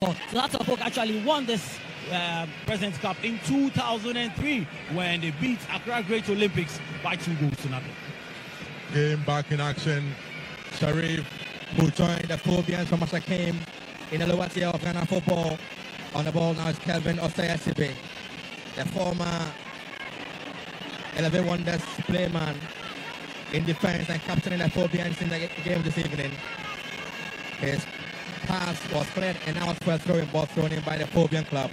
So Kotoko actually won this President's Cup in 2003 when they beat Accra Great Olympics by 2-0. Game back in action. Sharif, who joined the Phobians from Asake in the lower tier of Ghana football. On the ball now is Kelvin Osayasibe, the former 11 Wonders playman in defense and captain in the Phobians in the game this evening. His pass was cleared and now it's for a throwing ball thrown in by the Phobian club.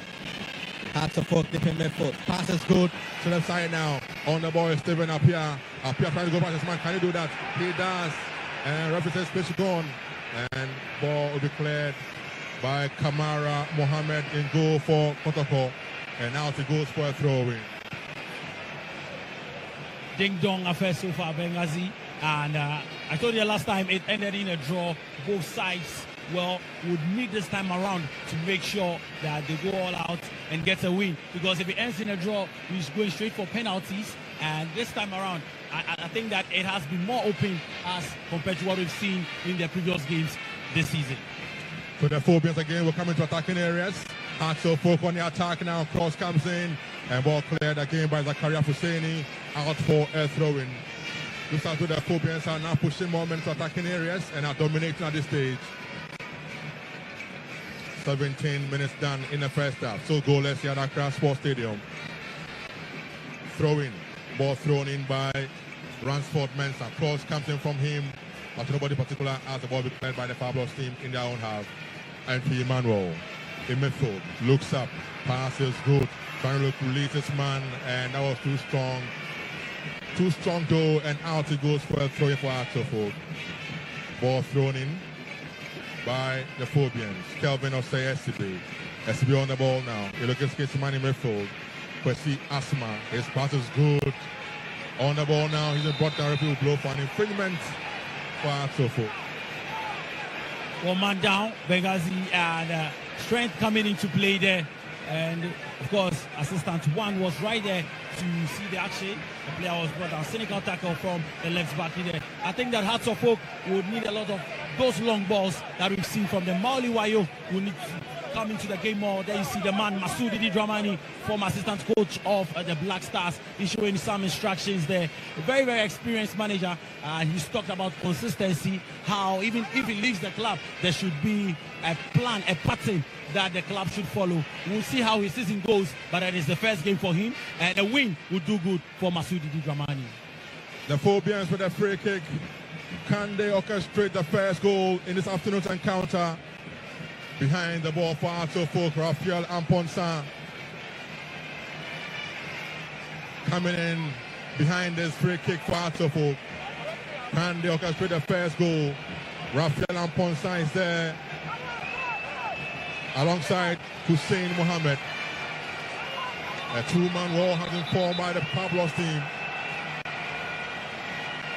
Hearts of Folk deep in midfield. Pass is good to the side now. On the ball is Steven Apia. Apia trying to go past his man. Can he do that? He does. And represents pitch gone. And ball will be cleared by Kamara Mohammed in goal for Kotoko. And now it goes for a throw-in. Ding dong affair so far, Benghazi. And I told you last time it ended in a draw. Both sides, well, would need this time around to make sure that they go all out and get a win. Because if it ends in a draw, he's going straight for penalties. And this time around, I think that it has been more open as compared to what we've seen in the previous games this season. So the Phobians again will come into attacking areas. Hearts of Folk on the attack now. Cross comes in. And ball cleared again by Zakaria Husseini. Out for a throw-in. Looks as though the Phobians are now pushing more men to attacking areas and are dominating at this stage. 17 minutes done in the first half. So goalless here at Accra Sports Stadium. Throw-in. Ball thrown in by Ransford Mensah. Cross comes in from him. But nobody particular as the ball be played by the Fabulous team in their own half. And Emmanuel in midfield. Looks up. Pass is good. Trying to release his man. And that was too strong. Too strong though. And out it goes for a throw in for Asante. Ball thrown in by the Phobians. Kelvin Osei SCB. SCB on the ball now. He looks at his man in midfield. Kwesi Asma. His pass is good. On the ball now. He's been brought down. Referee will blow for an infringement for Asante. One man down, Benghazi, and strength coming into play there. And of course, assistant one was right there to see the action. The player was brought down. Cynical tackle from the left back there. I think that Hearts of Folk would need a lot of those long balls that we've seen from the Mauli Wayo. Will need to come into the game more. There you see the man Masudi Dramani, former assistant coach of the Black Stars. He's showing some instructions there. A very, very experienced manager. He's talked about consistency, how even if he leaves the club, there should be a plan, a pattern that the club should follow. We'll see how his season goes, but it is the first game for him, and a win would do good for Masudi Dramani. The Phobians with a free kick. Can they orchestrate the first goal in this afternoon's encounter? Behind the ball for Asante Folk, Raphael Amponsa coming in behind this free kick for Asante Folk. Can they orchestrate the first goal? Raphael Amponsa is there alongside Hussein Mohammed. A two-man wall has been formed by the Pablos team.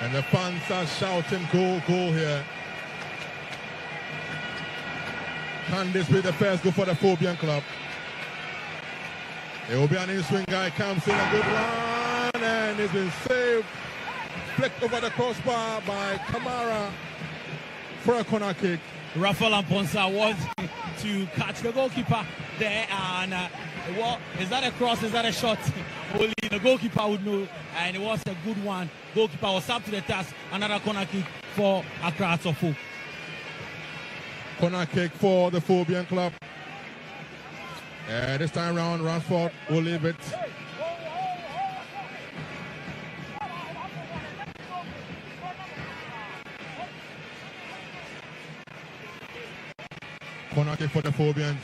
And the fans are shouting goal, goal here. Can this be the first goal for the Phobian club? It will be an in-swing guy, comes in, a good one, and it's been saved. Flicked over the crossbar by Kamara for a corner kick. Raphael Amponsa was to catch the goalkeeper there, and is that a cross, is that a shot? Only the goalkeeper would know, and it was a good one. Goalkeeper was up to the task. Another corner kick for Accra Asante. Corner kick for the Phobian club. This time round, Ransford will leave it. Corner kick for the Phobians.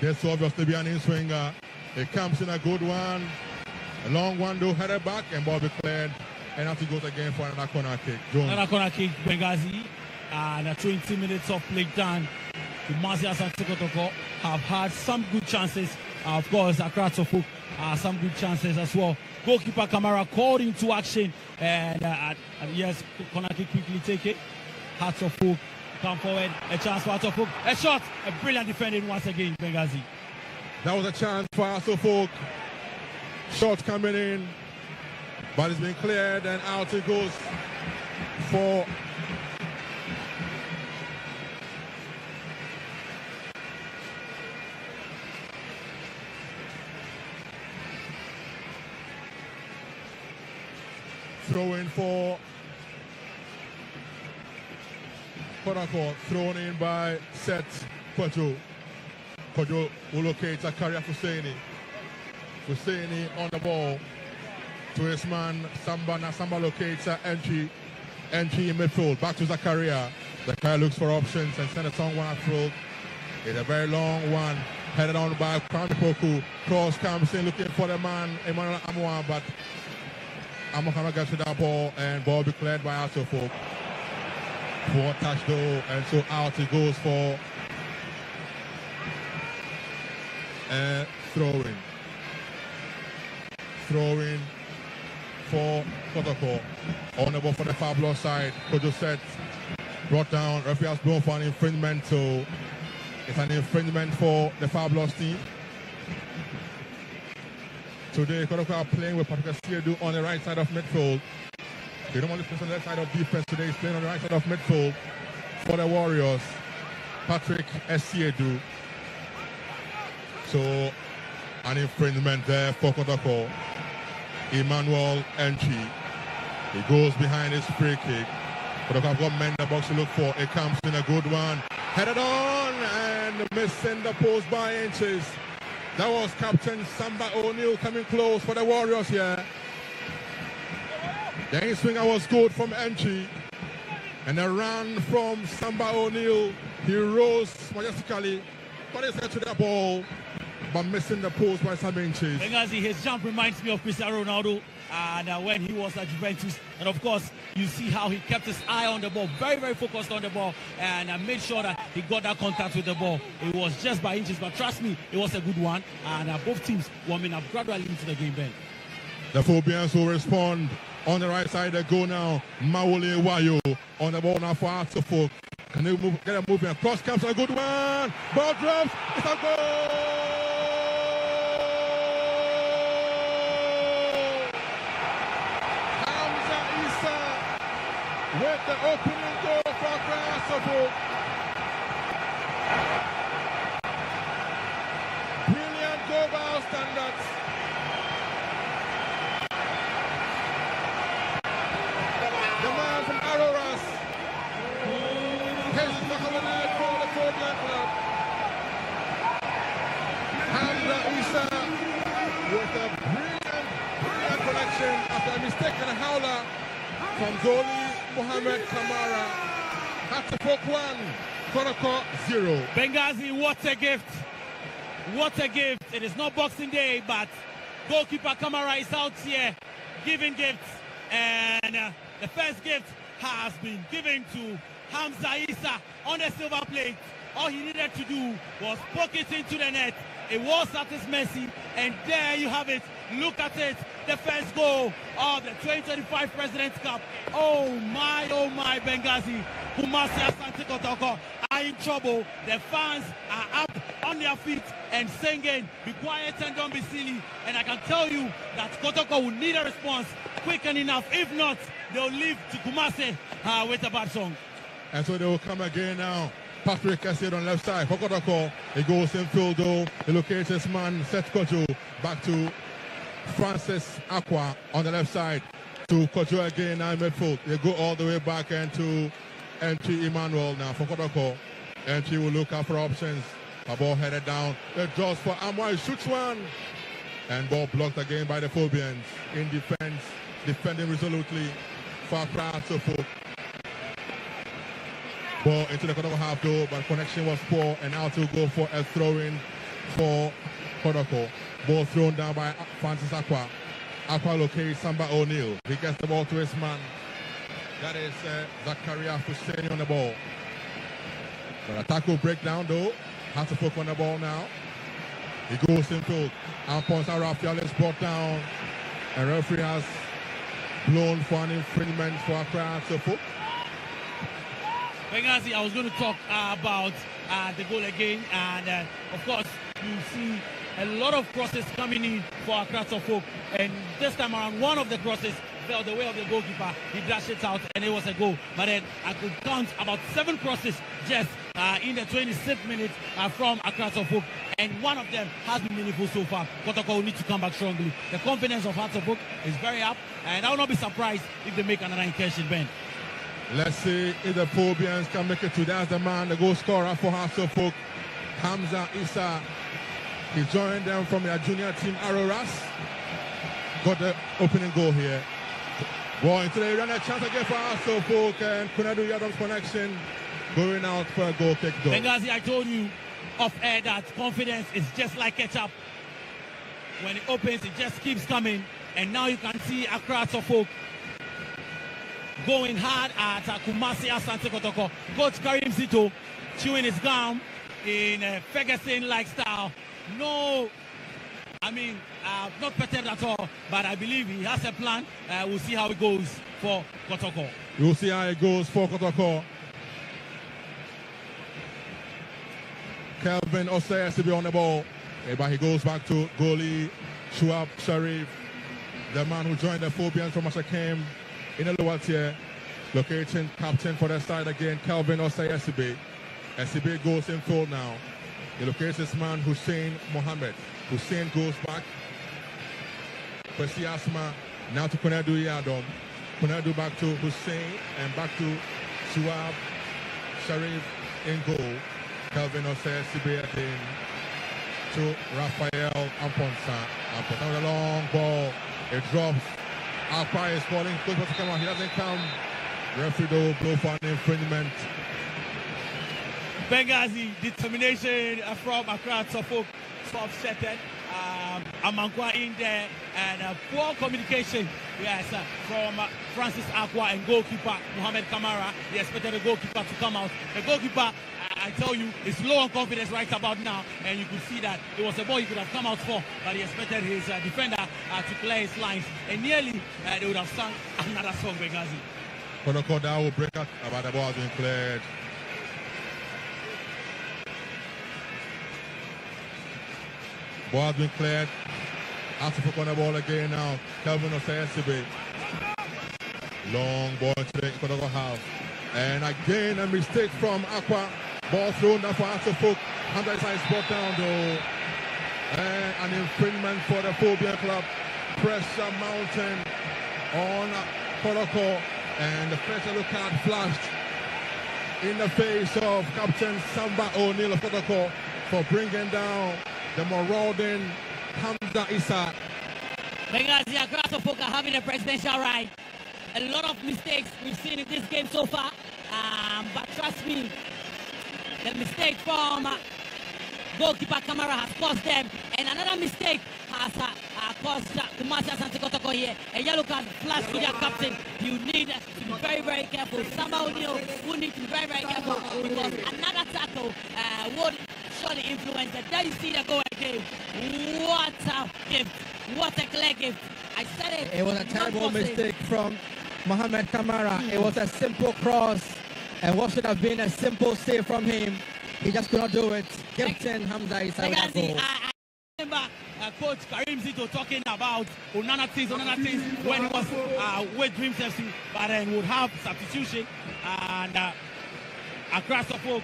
This will obviously be an in-swinger. It comes in a good one. A long one though, headed back, and ball be cleared. And after goes again for another corner kick. Jones. Another corner kick, Benghazi. And 20 minutes of play done. The Asante Kotoko have had some good chances. Of course, Accra Asante some good chances as well. Goalkeeper Kamara called into action. And yes, corner kick quickly taken. Hearts of Folk come forward. A chance for Hearts of Folk. A shot. A brilliant defending once again, Benghazi. That was a chance for Hearts of Folk. Shot coming in. But it's been cleared and out it goes for throw in for Kotoko, thrown in by Seth Kwadwo. Kwadwo will locate Zakaria Husseini. Husseini on the ball to his man Samba. Now Samba locates entry in midfield. Back to Zakaria. Zakaria looks for options and sends a long one through. It's a very long one. Headed on by Kwaku. Cross comes in looking for the man Emmanuel Amwa, but Amwa gets to that ball and ball be cleared by Afutuo. For touch though, and so out it goes for throwing. Throwing for Kotoko. On the ball for the fabulous side. Kojo set brought down. Referee has blown for an infringement, so it's an infringement for the fabulous team. Today Kotoko are playing with Okatakyie on the right side of midfield. They don't want to play on the left side of defense today. He's playing on the right side of midfield for the Warriors. Patrick Essiedu. So, an infringement there for Kotoko. Emmanuel entry. He goes behind his free kick. Kotoko have got men in the box to look for. It comes in a good one. Headed on and missing the post by inches. That was Captain Samba O'Neill coming close for the Warriors here. The in-swinger was good from entry, and a run from Samba O'Neill. He rose majestically, got his head to the ball, but missing the post by some inches. Benghazi, his jump reminds me of Cristiano Ronaldo, and when he was at Juventus. And of course, you see how he kept his eye on the ball, very, very focused on the ball, and made sure that he got that contact with the ball. It was just by inches, but trust me, it was a good one. And both teams warming up gradually into the game, Ben. The Phobians will respond. On the right side, they go now. Mawule Wayo on the ball now for Afutuo. Can they move, get a moving? Cross comes a good one. Ball drops. It's a goal. Hamza Issa with the opening goal for Afutuo. Brilliant goal by our standards. With a brilliant connection after a mistake and a howler from Zoli Mohamed Kamara. Afutuo 1, Kotoko 0. Benghazi, what a gift. What a gift. It is not Boxing Day, but goalkeeper Kamara is out here giving gifts. And the first gift has been given to Hamza Issa on the silver plate. All he needed to do was poke it into the net. It was at his mercy, and there you have it. Look at it, the first goal of the 2025 President's Cup. Oh my, Benghazi. Kumasi Asante Kotoko are in trouble. The fans are up on their feet and singing, be quiet and don't be silly. And I can tell you that Kotoko will need a response quick and enough. If not, they'll leave to Kumasi with a bad song. And so they will come again now. Patrick Essiedu on left side. For Kotoko, he goes in field though. He locates his man, Seth Kwadwo. Back to Francis Aqua on the left side. To Kwadwo again now in midfield. They go all the way back into entry Emmanuel now for Kotoko. Entry will look out for options. A ball headed down. The draws for Amwa. He shoots one. And ball blocked again by the Phobians. In defense, defending resolutely for Afutuo. Ball into the Kotoko half though, but connection was poor, and out to go for a throw-in for Kotoko. Ball thrown down by Francis Aqua. Aqua locates Samba O'Neill. He gets the ball to his man. That is Zakaria Husseini on the ball. But attack will break down though. Has to focus on the ball now. He goes in field. Alphonse Raphael is brought down. And referee has blown for an infringement for Afutuo. Benghazi, I was going to talk about the goal again, and of course you see a lot of crosses coming in for Afutuo, and this time around one of the crosses fell the way of the goalkeeper. He dashed it out and it was a goal. But then I could count about 7 crosses just in the 26th minute from Afutuo, and one of them has been meaningful so far. Kotoko will need to come back strongly. The confidence of Afutuo is very up, and I will not be surprised if they make another incursion, Ben. Let's see if the Phobians can make it to. That's the man, the goal scorer for Afutuo, Hamza Issa. He joined them from their junior team, Aroras. Got the opening goal here. Ball into the area, a chance again for Afutuo, and Kwadwo Adams connection going out for a goal kick goal. Benghazi, I told you off air that confidence is just like ketchup. When it opens, it just keeps coming. And now you can see Afutuo going hard at Kumasi Asante Kotoko. Coach Karim Zito chewing his gum in a Ferguson-like style. No, I mean, not perturbed at all, but I believe he has a plan. We'll see how it goes for Kotoko. We'll see how it goes for Kotoko. Kelvin Osei to be on the ball, but he goes back to goalie Shuab Sharif, the man who joined the Phobians from Magraheb in the lower tier. Locating captain for the side again, Kelvin Osei SB. SB goes in full now. He locates this man, Hussein Mohammed. Hussein goes back. Kwesi Asma now to Kwadwo Adams. Kwadwo back to Hussein and back to Shuab Sharif in goal. Kelvin Osei SB again to Raphael Amponsa. Amponsa with a long ball. It drops. Alpha is calling. Goes to come out. He doesn't come. Referee though blow for an infringement. Benghazi, determination from Afutuo, soft-setted. Amankwa in there, and poor communication, yes, from Francis Akwa and goalkeeper Mohamed Kamara. He expected the goalkeeper to come out. The goalkeeper, I tell you, is low on confidence right about now, and you could see that it was a ball he could have come out for, but he expected his defender to clear his lines, and nearly they would have sung another song, Benghazi. Kotoko now will break out about the ball being cleared. Ball has been cleared. Afutuo on the ball again now. Kelvin Osei. Long ball to the Kotoko half. And again a mistake from Aqua. Ball thrown down for Afutuo. Hamza is brought down though. And an infringement for the Phobia Club. Pressure mountain on Kotoko. And the pressure look card flashed in the face of Captain Samba O'Neill of Kotoko for bringing down the marauding Hamza Issa. Benghazi, Afutuo are having a presidential right. A lot of mistakes we've seen in this game so far. But trust me, the mistake from goalkeeper Kamara has cost them. And another mistake has caused Kumasi Asante Kotoko here. A yellow card flashed to their captain. You need to be very, very careful. Samba O'Neill will need to be very, very careful because another tackle would surely influence it. There you see the goal again. What a gift. What a clear gift. I said it. It was a terrible mistake from Mohamed Kamara. It was a simple cross. And what should have been a simple save from him, he just could not do it. Captain Hamza Issa with that goal. I remember Coach Karim Zito talking about Onana things when he was with Dreams FC, but then would have substitution and Afutuo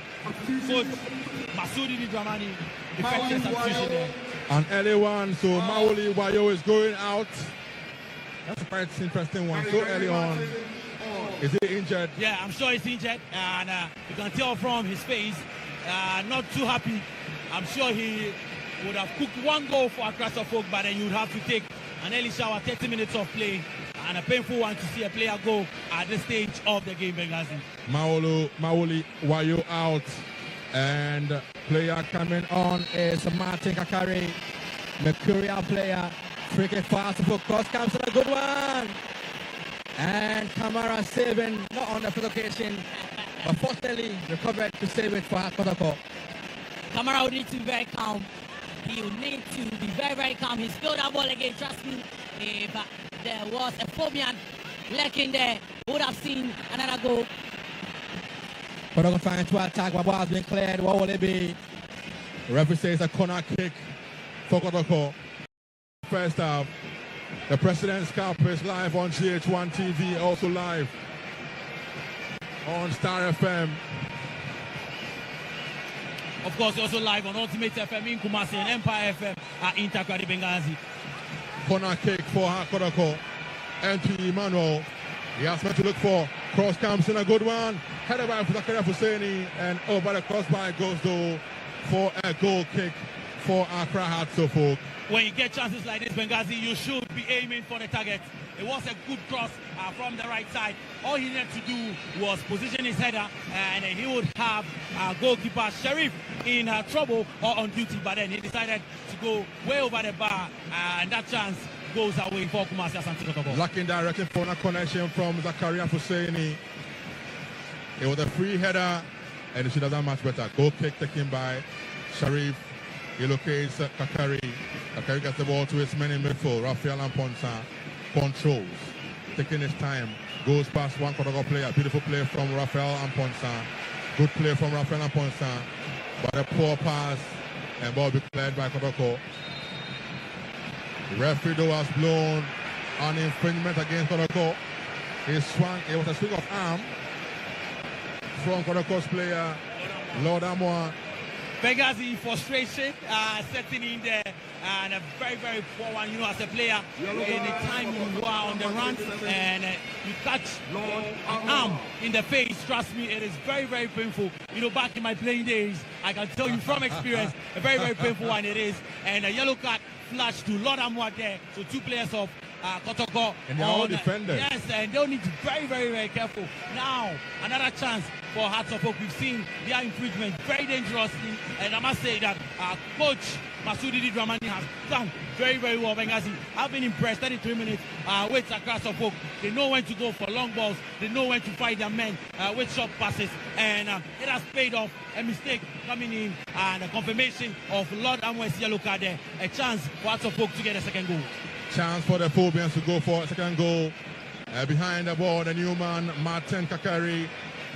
Coach Masudi Dramani effective substitution there. An early one, so Maoli Wayo is going out. That's a quite interesting one. So early on. Is he injured? Yeah, I'm sure he's injured, and you can tell from his face, not too happy. I'm sure he would have cooked one goal for Afutuo, but then you'd have to take an early shower, 30 minutes of play, and a painful one to see a player go at this stage of the game, Benghazi. Maoli Wayo out, and player coming on is Martin Kakari, Mercurial player. Free kick for Afutuo. Cross comes to a good one. And Kamara saving, not on the provocation, but fortunately recovered to save it for Kotoko. Kamara will need to be very calm. He will need to be very, very calm. He spilled that ball again, trust me. If there was a Phobian lurking there, would have seen another goal. Kotoko trying to attack, but ball has been cleared. What will it be? The referee says a corner kick for Kotoko. First half, The President's Cup is live on GH1 TV, also live on Star FM. Of course, also live on Ultimate FM in Kumasi and Empire FM at Intakwadi Benghazi. Corner kick for Kotoko. MP Manu. He has meant to look for. Cross comes in, a good one. Headed by Husseini, and over the crossbar goes though for a goal kick for Accra Hearts of Oak. When you get chances like this, Benghazi, you should be aiming for the target. It was a good cross from the right side. All he needed to do was position his header, and he would have goalkeeper Sharif in trouble or on duty. But then he decided to go way over the bar, and that chance goes away for Kumasi Asante Kotoko. Lacking direction for a connection from Zakaria Husseini. It was a free header, and it should have done much better. Goal kick taken by Sharif. He locates Kakari. Kakari gets the ball to his men in midfield. Raphael Amponsa controls, taking his time, goes past one Kotoko player. Beautiful play from Raphael Amponsa. Good play from Raphael Amponsa, but a poor pass, and ball be cleared by Kotoko. The referee though has blown an infringement against Kotoko. He swung, it was a swing of arm from Kotoko's player, Lord Amoa. Benghazi frustration setting in there, and a very, very poor one. You know, as a player, anytime you are on the run and you catch an arm in the face, trust me, it is very, very painful. You know, back in my playing days, I can tell you from experience, a very, very painful one it is. And a yellow card flash to Lord Amwa there. So two players of Kotoko. And they're all defenders. Yes, and they'll need to be very, very, very careful. Now, another chance for Hearts of Oak. We've seen their infringement very dangerously, and I must say that Coach Masudi Dramani has done very, very well. Benghazi, I've been impressed. 33 minutes with Hearts of Oak. They know when to go for long balls. They know when to fight their men with short passes, and it has paid off. A mistake coming in and a confirmation of Lord Amwes yellow card there. A chance for Hearts of Oak to get a second goal. Chance for the Phobians to go for a second goal. Behind the ball, the new man, Martin Kakari,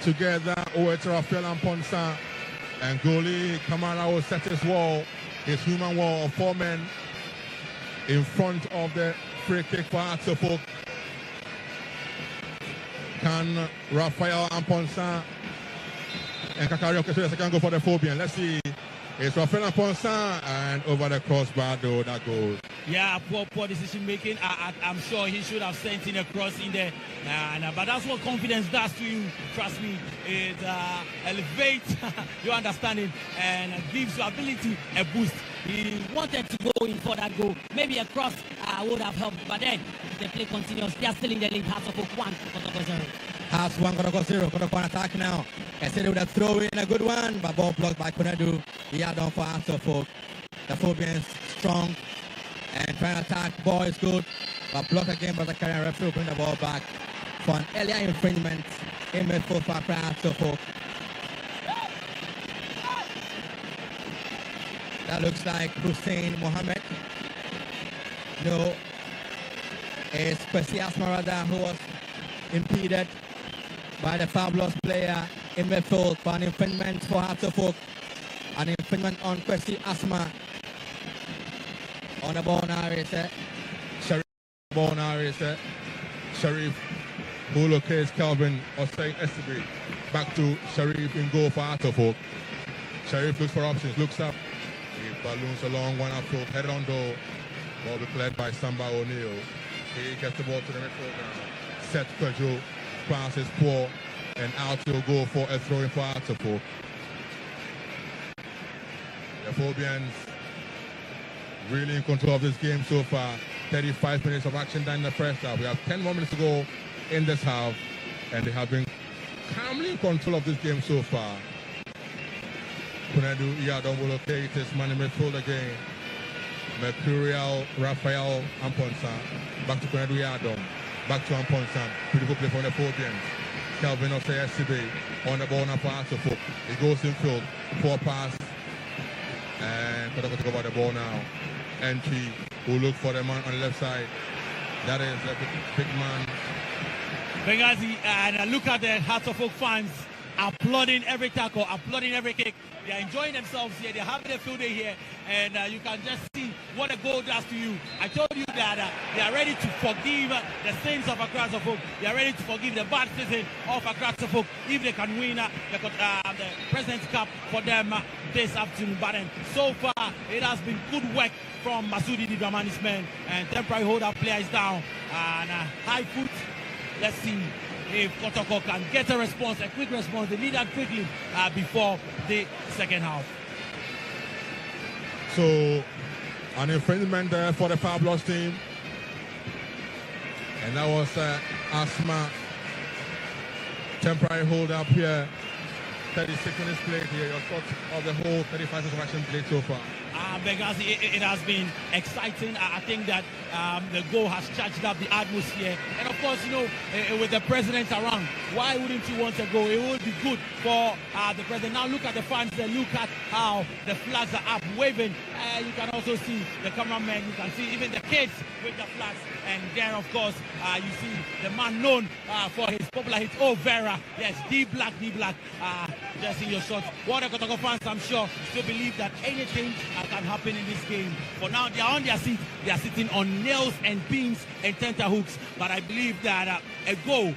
together with Raphael Amponsa. And goalie Kamara will set his wall, his human wall of four men in front of the free kick for Hearts of Oak. Can Raphael Amponsa and Kakari orchestrate the second goal for the Phobian? Let's see. It's Raphael Amponsa, and over the crossbar though, that goal. Yeah, poor decision making. I'm sure he should have sent in a cross in there. But that's what confidence does to you. Trust me, it elevates your understanding and gives your ability a boost. He wanted to go in for that goal. Maybe a cross would have helped, but then the play continues. They are still in the lead. Hearts of Oak 1, Kotoko 0. Hearts 1, Kotoko 0. Kotoko on attack now. Instead with a throw in, a good one, but ball blocked by Kunadu. He had on for Hearts of Oak. The Phobians strong and trying to attack. Ball is good, but blocked again by the carrying referee. Bring the ball back for an earlier infringement in midfield for Hearts of Oak. That looks like Hussein Mohammed. No, it's Kwesi Asmarada who was impeded by the fabulous player in midfield for an infringement for Hearts of Oak. An infringement on Kwesi Asma. On the ball now is Sharif. Ball now is Sharif, who locates Calvin Osei Esibi. Back to Sharif in goal for Hearts of Oak. Sharif looks for options, looks up. He balloons along one upfield, head on door. Ball be cleared by Samba O'Neill. He gets the ball to the midfield now. Set Kwadwo, pass is poor, and out he'll go for a throw-in for Hearts of Oak. The Phobians really in control of this game so far. 35 minutes of action down in the first half. We have 10 more minutes to go in this half, and they have been calmly in control of this game so far. Kunadu Iyadom will locate his man in midfield again. Mercurial Raphael Amponsa. Back to Kunadu Iyadom. Back to Amponsa. Beautiful play from the Phobians. Kelvin Osei Esibe on the ball now for Hearts of Oak. He goes in field. Poor pass. And Kotoko take over the ball now. Entry who look for the man on the left side. That is a big man. Benghazi, and look at the Hearts of Oak fans. applauding every tackle, applauding every kick. They are enjoying themselves here. They're having a field day here, and you can just see what a goal does to you. I told you that they are ready to forgive the sins of Accra folk. They are ready to forgive the bad season of Accra folk if they can win the President's Cup for them this afternoon. But so far, it has been good work from Masudi Dramani's men, and temporary hold-up player is down, and high foot. Let's see if Kotoko can get a response, a quick response. They need that quickly before the second half. So, an infringement there for the Fabulous team. And that was Asma. Temporary hold up here. 36 minutes played here. Your thoughts of the whole 35 minutes of action played so far? Benghazi, it has been exciting. I think that the goal has charged up the atmosphere. And of course, you know, with the president around, why wouldn't you want to go? It would be good for the president. Now look at the fans there. Look at how the flags are up, waving. You can also see the cameraman. You can see even the kids with the flags. And there, of course, you see the man known for his popular hit, Oh Vera. Yes, D-Black. Just in your shot. What the Kotoko fans, I'm sure, still believe that anything can happen in this game. For now, they are on their seat. They are sitting on nails and pins and tenterhooks. But I believe that a goal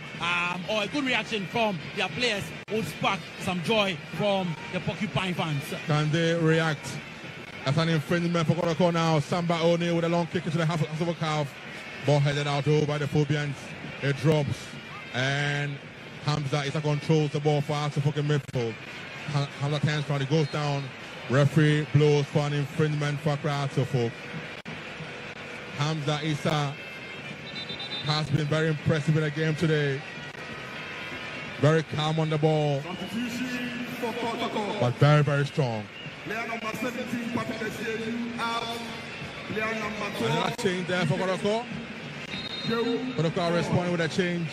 or a good reaction from their players will spark some joy from the Porcupine fans. Can they react? That's an infringement for Kotoko now. Samba O'Neil with a long kick into the half of a calf. Ball headed out over by the Phobians. It drops. And Hamza Issa controls the ball for Asante midfield. Hamza turns around, it goes down. Referee blows for an infringement for Asante. Hamza Issa has been very impressive in the game today. Very calm on the ball. But very, very strong. Player number 17, out. Player number 12. Another change there for Kotoko. Kotoko responding with a change.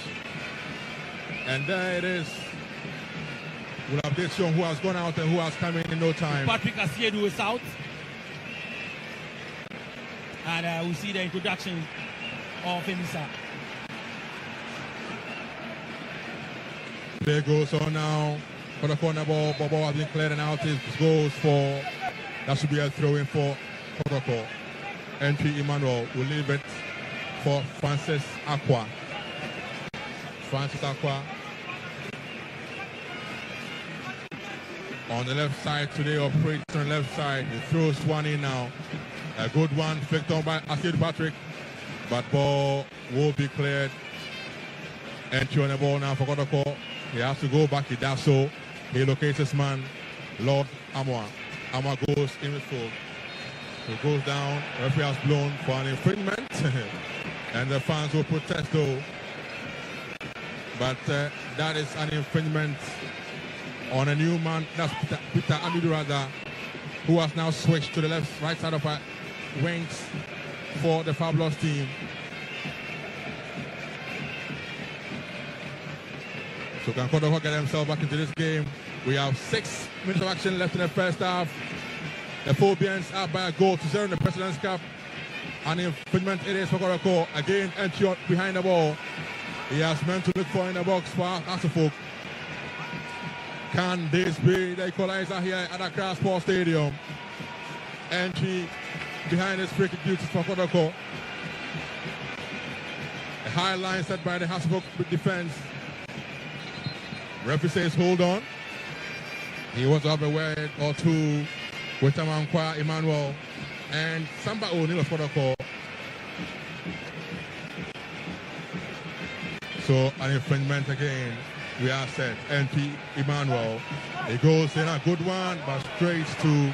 And there it is. We'll update you on who has gone out and who has come in no time. Patrick Asiedu is out. And we see the introduction of Emisa. Play goes on now. For the corner ball, Bobo has been cleared and out. It goes for, that should be a throw in for Kotoko. Entry Emmanuel will leave it for Francis Aqua. Francis Aqua on the left side today, operates on the left side. He throws one in now. A good one, flicked on by Asiedu Patrick, but ball will be cleared. Entry on the ball now for Kotoko. He has to go back, he does so. He locates his man, Lord Amwa. Amwa goes in the field. He goes down, referee has blown for an infringement. And the fans will protest though. But that is an infringement on a new man, that's Peter Amidurada, who has now switched to the right side of our wings for the Fabulous team. So can Kwadwo get himself back into this game? We have 6 minutes of action left in the first half. The Phobians are by a goal to 0 in the President's Cup. An infringement it is for Kwadwo. Again, entry behind the ball. He has meant to look for in the box for Asante. Can this be the equalizer here at Accra Sports Stadium? Entry behind his free kick duties for Kwadwo. A high line set by the Asante defense. Referee says hold on. He wants to have a word or two with Amankwa Emmanuel and Samba O'Neil for the call. So an infringement again. We are set. NP Emmanuel. He goes in a good one, but straight to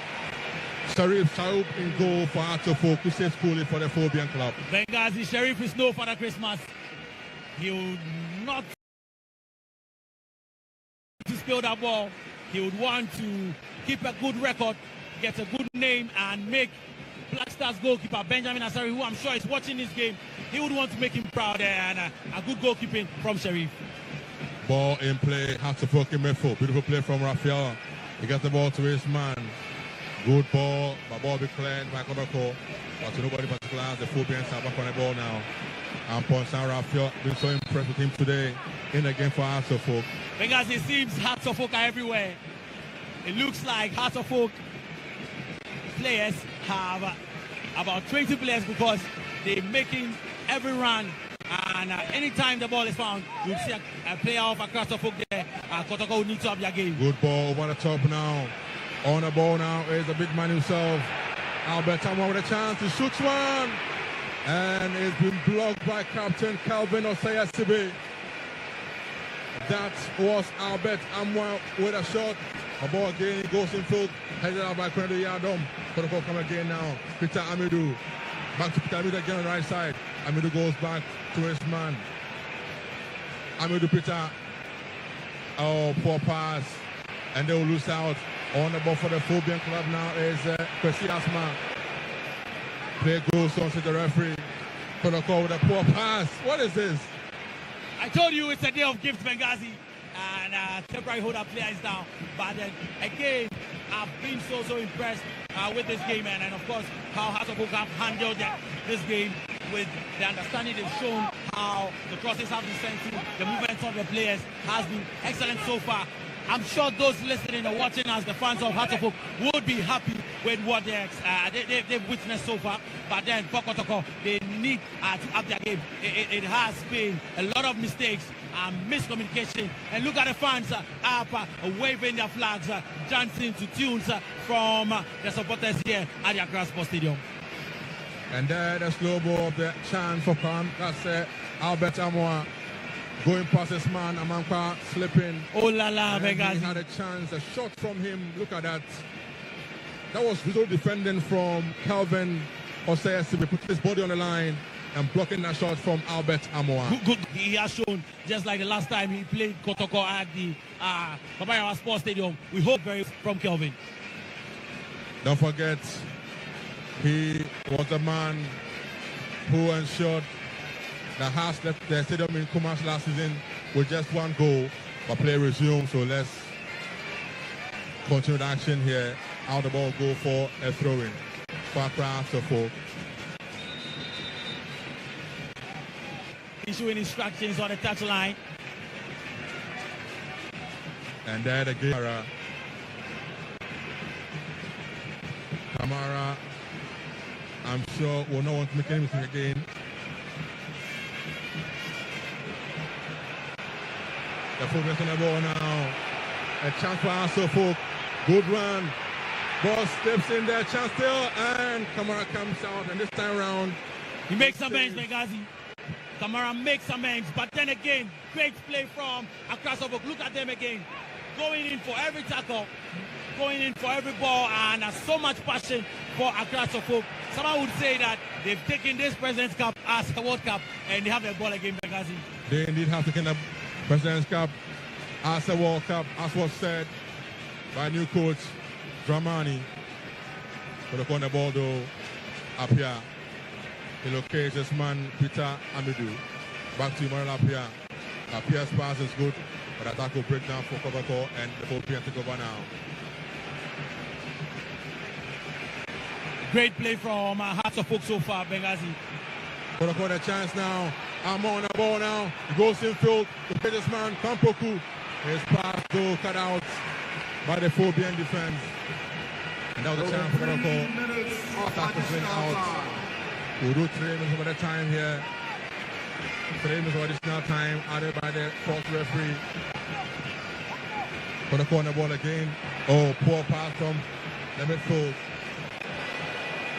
Sharif Shaub in goal for Asante, who saves coolly for the Phobian club. Benghazi, Sharif is no Father Christmas. He will not to spill that ball. He would want to keep a good record, get a good name, and make Black Stars goalkeeper Benjamin Asari, who I'm sure is watching this game, he would want to make him proud and a good goalkeeping from Sharif. Ball in play, has to poke him midfield. Beautiful play from Raphael. He gets the ball to his man. Good ball, but ball be cleared by Kotoko. But to nobody particular, the Phobians are back on the ball now. And Ponsan Raphael been so impressed with him today in the game for Asante. because it seems Hearts of Oak are everywhere. It looks like Hearts of Oak players have about 20 players because they're making every run. And anytime the ball is found, you'll see a player of across the Oak there. Kotoko will need to have their game. Good ball over the top now. On the ball now is the big man himself. Albert Amwa with a chance to shoot one. And it's been blocked by Captain Calvin Osayasibe. That was Albert Amwa with a shot. A ball again goes in field. Headed out by Kwadwo Yadom. Kotoko come again now. Peter Amidou. Back to Peter Amidou again on the right side. Amidou goes back to his man. Amidou Peter. Oh, poor pass. And they will lose out. On the ball for the Phobian club now is Kwesi Asma. Play goes on to the referee. Kotoko with a poor pass. What is this? I told you it's a day of gift, Benghazi. And temporary holder player is down. But again, I've been so impressed with this game. And of course, how Hearts of Oak have handled this game with the understanding they've shown, how the crosses have been sent to, the movements of the players has been excellent so far. I'm sure those listening or watching us, the fans of Hearts of Oak, would be happy with what they've witnessed so far. But then for Kotoko, they need to up their game. It has been a lot of mistakes and miscommunication. And look at the fans up waving their flags, dancing to tunes from the supporters here at the Accra Sports Stadium. And there the slow ball of the chance for Khan. That's Albert Amwa. Going past this man, Amankwa slipping. Oh la la, Vegas. He had a chance, a shot from him. Look at that. That was visual defending from Calvin Osayasibe. Put his body on the line and blocking that shot from Albert Amwa. Good. He has shown, just like the last time he played Kotoko at the Kabayawa Sports Stadium. We hope very from Calvin. Don't forget, he was the man who ensured the Hearts left the stadium in Kumasi last season with just one goal, but play resumed. So let's continue the action here. Out the ball go for a throw-in. Kwaku. Issuing instructions on the touchline. And there the game. Kamara, I'm sure, will not want to make any mistake again. The focus on the ball now. A chance for Asante. Good run. Ball steps in there. Chance still. And Kamara comes out. And this time around, he makes amends, Benghazi. Kamara makes amends. But then again, great play from across the book. Look at them again. Going in for every tackle. Going in for every ball. And so much passion for across the book. Someone would say that they've taken this President's Cup as a World Cup. And they have the ball again, Benghazi. They indeed have taken the President's Cup as a World Cup, as was said by new coach Dramani. For the corner ball though, up here. He locates this man, Peter Amidou. Back to Manuel up here. Pierre's pass is good, but attack will break down for Kotoko and the Phobian take over now. Great play from Hearts of Oak so far, Benghazi. Kotoko the chance now. I'm on the ball now. He goes in field. The greatest man, Kampoku. His pass though cut out by the Phobian defense. And that was a chance for Kotoko. Attack was out. We'll do 3 minutes over the time here. 3 minutes of additional time added by the fourth referee. Kotoko on the ball again. Oh, poor pass from the midfield.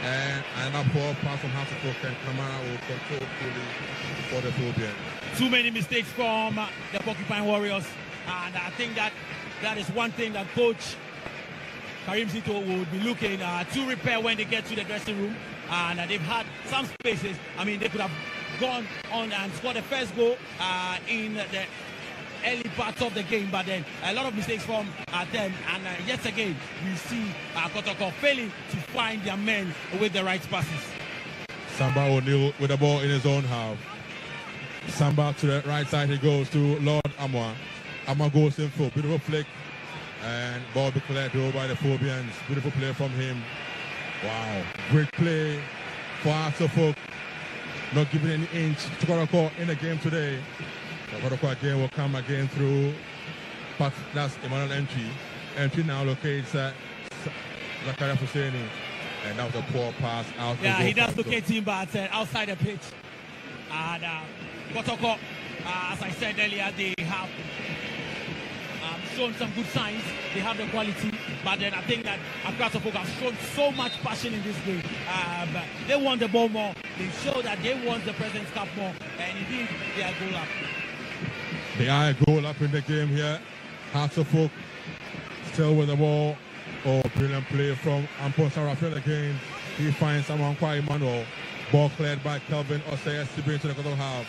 And another poor pass from Afutuo, and Kamara will control fully for the Phobian. Too many mistakes from the Porcupine Warriors. And I think that is one thing that Coach Karim Zito would be looking to repair when they get to the dressing room. And they've had some spaces. I mean, they could have gone on and scored the first goal in the early parts of the game, but then a lot of mistakes from them, and yet again we see Kotoko failing to find their men with the right passes. Samba O'Neill with the ball in his own half. Samba to the right side, he goes to Lord Amwa. Amwa goes in for beautiful flick, and ball be cleared by the Phobians. Beautiful play from him. Wow, great play for Asante. Not giving any inch to Kotoko in the game today. Kotoko again will come again through but that's Emmanuel entry. Entry now locates Zakaria Husseini, and that was a poor pass out. Yeah, he does locate him, but outside the pitch. And Kotoko, as I said earlier, they have shown some good signs. They have the quality, but then I think that Afutuo have shown so much passion in this game. They want the ball more. They show that they want the President's Cup more, and indeed they are goal up. They are a goal up in the game here. Hearts of Oak still with the ball. Oh, brilliant play from Ampon Sarafel again. He finds someone quite Emmanuel. Ball cleared by Kelvin Osei SCB into the quarter half.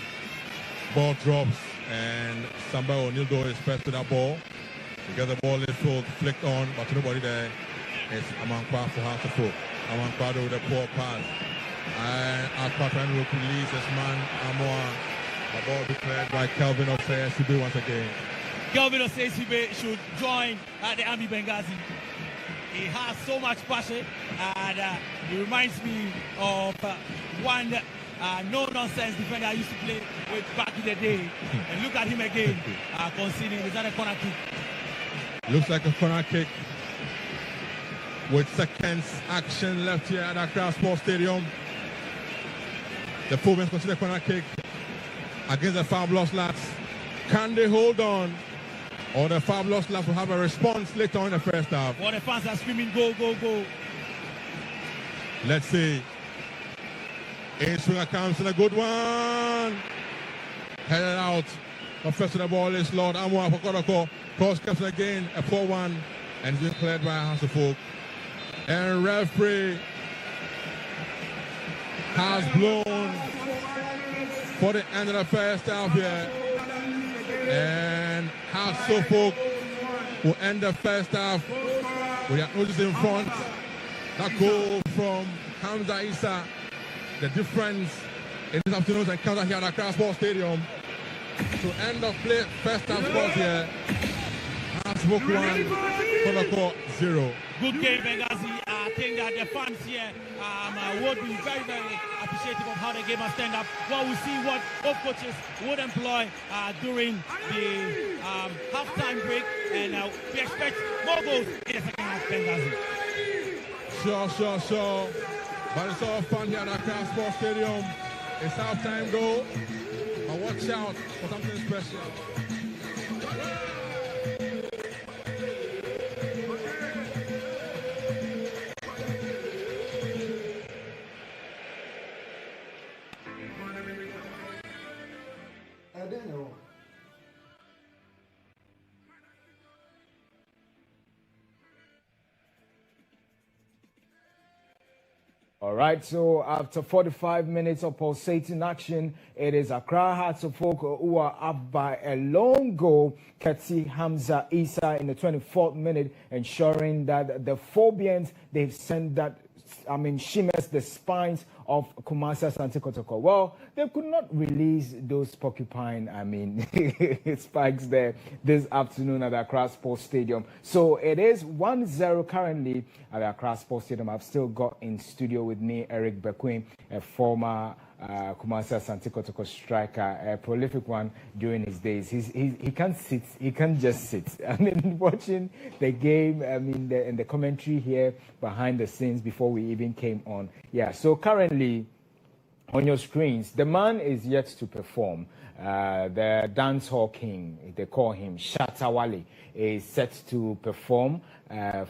Ball drops and Samba O'Nildo is pressed to that ball. Because the ball is flicked on, but nobody there. It's Amankwa for Hearts of Oak. Amankwa with a poor pass. And Akwa trying to release this man, Amoa. The ball declared by Kelvin Osei SCB once again. Kelvin Osei SCB should join the Army Benghazi. He has so much passion, and he reminds me of one no-nonsense defender I used to play with back in the day. And look at him again, conceding. Is that a corner kick? Looks like a corner kick with seconds action left here at Accra Sports Stadium. The Phobians consider a corner kick against the Fabulous Lads. Can they hold on? Or the Fabulous Lads will have a response later on in the first half. Well, the fans are screaming, go, go, go. Let's see. In-swinger comes in a good one. Headed out. But first the ball is Lord Amwa for Kotoko. Cross comes again, a 4-1. And it's been cleared by House of Folk. And referee has blown for the end of the first half here. And House of Folk will end the first half with their noses in front. That goal from Hamza Issa. The difference in this afternoon's encounter here at Accra Sports Stadium. To end of play, first half scores here. House of Folk 1, Kotoko 0. Good game, Benghazi. I think that the fans here would be very, very appreciative of how the game has turned up. Well, we'll see what both coaches would employ during the halftime break, and we expect more goals in the second half, Benghazi. Sure. But it's all fun here at Accra Sports Stadium. It's halftime goal. But watch out for something special. I don't know. All right, so after 45 minutes of pulsating action, it is Accra Hearts of Folk who are up by a long goal, courtesy Hamza Issa in the 24th minute, ensuring that the Phobians, they've sent that, shimmers the spines of Asante Kotoko. Well, they could not release those porcupine, spikes there this afternoon at the Accra Sports Stadium. So it is 1-0 currently at the Accra Sports Stadium. I've still got in studio with me Eric Bequin, a former Asante Kotoko striker, a prolific one during his days. He can't sit, he can't just sit. Watching the game, and the commentary here behind the scenes before we even came on. Yeah, so currently on your screens, the man is yet to perform. The dancehall king, they call him Shatta Wale, is set to perform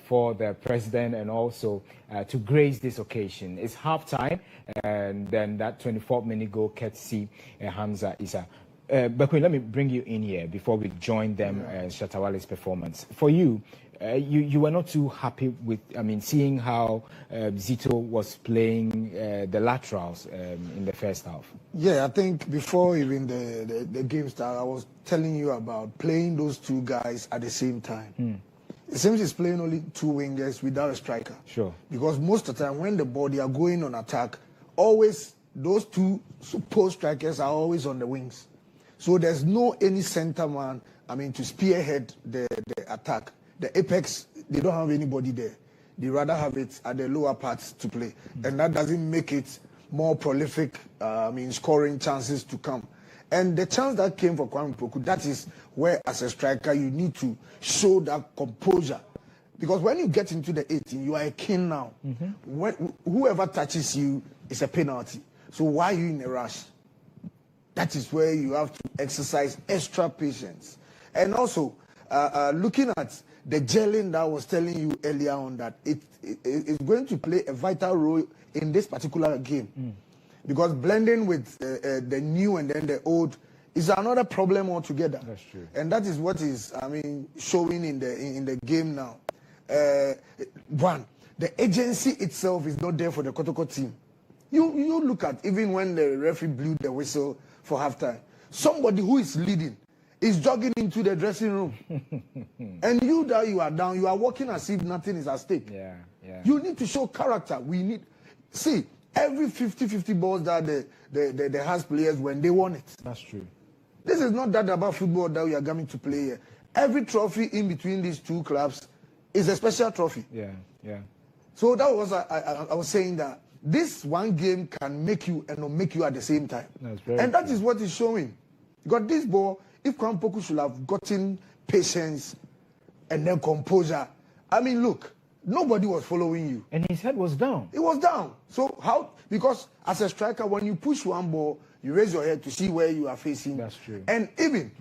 for the president and also to grace this occasion. It's halftime, and then that 24-minute goal courtesy Hamza Issa. Bequin, let me bring you in here before we join them Shatta Wale's performance. For you, you were not too happy with, seeing how Zito was playing the laterals in the first half. Yeah, I think before even the game started, I was telling you about playing those two guys at the same time. It seems he's playing only two wingers without a striker. Sure. Because most of the time when the body are going on attack, always those two supposed strikers are always on the wings. So there's no any center man, to spearhead the attack. The apex, they don't have anybody there. They rather have it at the lower parts to play. And that doesn't make it more prolific, scoring chances to come. And the chance that came for Kwame Poku, that is where, as a striker, you need to show that composure. Because when you get into the 18, you are a king now. Whoever touches you is a penalty. So why are you in a rush? That is where you have to exercise extra patience. And also, looking at the gelling that I was telling you earlier on, that it is going to play a vital role in this particular game. Because blending with the new and then the old is another problem altogether. That's true. And that is what is, showing in the game now. One, the agency itself is not there for the Kotoko team. You look at, even when the referee blew the whistle for halftime, somebody who is leading is jogging into the dressing room. And you are down, you are walking as if nothing is at stake. Yeah. You need to show character. See, every 50-50 balls that the Hearts players, when they won it. That's true. This is not that about football that we are coming to play here. Every trophy in between these two clubs is a special trophy. Yeah. So that was, I was saying that this one game can make you and not make you at the same time. And that is what is showing. Because this ball, if Kwame Poku should have gotten patience and then composure, look, nobody was following you. And his head was down. It was down. So how? Because as a striker, when you push one ball, you raise your head to see where you are facing. That's true. And even